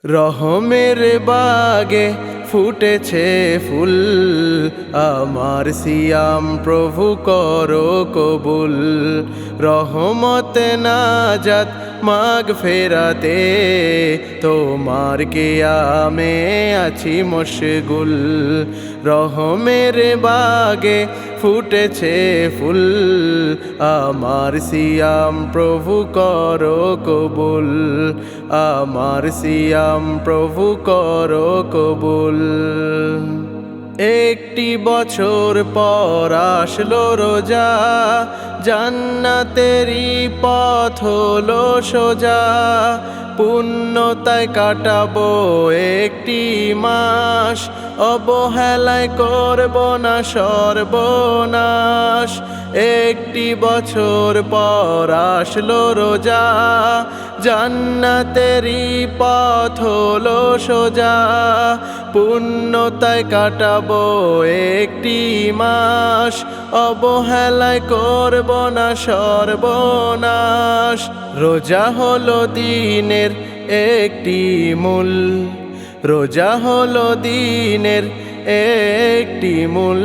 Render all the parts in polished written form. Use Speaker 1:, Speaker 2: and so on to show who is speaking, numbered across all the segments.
Speaker 1: রহমের বাগে ফুটেছে ফুল, আমার সিয়াম প্রভু করো কবুল। রহমতে নাজাত মাগ ফেরাতে, তোমার কিয়ামে আছি মশগুল। রহমের বাগে ফুটেছে ফুল, আমার সিয়াম প্রভু করো কবুল। আমার সিয়াম প্রভু করো কবুল। একটি বছর পর আসলো রোজা, জান্নাতেরই পথ হলো সোজা। পুণ্যতায় কাটাবো একটি মাস, অবহেলায় করব না সর্বনাশ। একটি বছর পর আসলো রোজা, জান্নাতেরই পথ হলো সোজা। পুণ্যতায় কাটাবো একটি মাস, অবহেলায় করব না সর্বনাশ। রোজা হলো দিনের একটি মূল, রোজা হলো দিনের একটি মূল।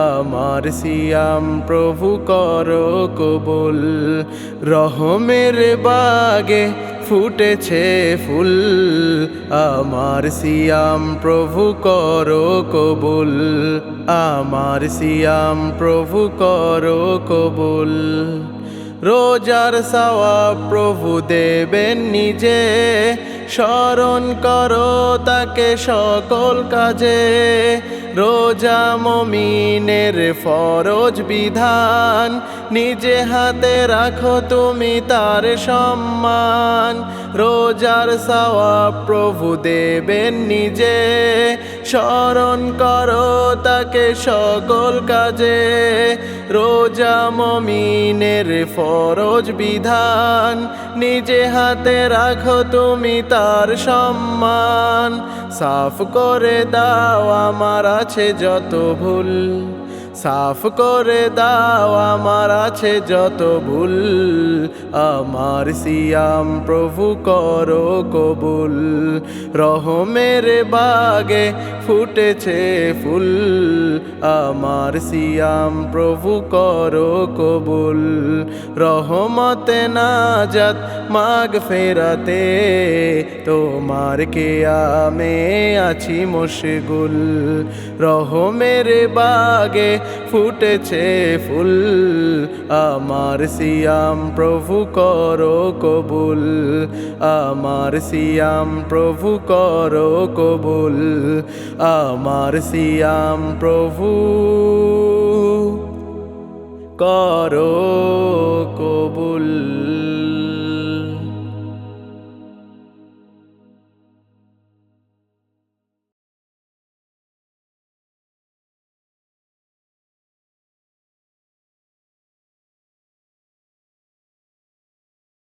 Speaker 1: আমার সিয়াম প্রভু করো কবুল। রহমের বাগে ফুটেছে ফুল, আমার সিয়াম প্রভু করো কবুল। আমার সিয়াম প্রভু করো কবুল। রোজার সওয়াব প্রভু দেবেন নিজে, স্মরণ করো তাকে সকল কাজে। রোজা মুমিনের ফরজ বিধান, নিজে হাতে রাখো তুমি তার সম্মান। রোজার সওয়াব প্রভু দেবেন নিজে, স্মরণ করো তাকে সকল কাজে। রোজা মুমিনের ফরজ বিধান, নিজে হাতে রাখো তুমি তার সম্মান। সাফ করে দাও আমার আছে যত ভুল, সাফ করে দাও আমার আছে যত ভুল। আমার সিয়াম প্রভু করো কবুল। রহমের বাগে ফুটেছে ফুল, আমার সিয়াম প্রভু করো কবুল। রহমতে নাজাত মাগ ফেরাতে, তোমার কিয়ামে আছি মশগুল। রহমের বাগে ফুটেছে ফুল, আমার সিয়াম প্রভু করো কবুল। আমার সিয়াম প্রভু করো কবুল। আমার সিয়াম প্রভু করো কবুল।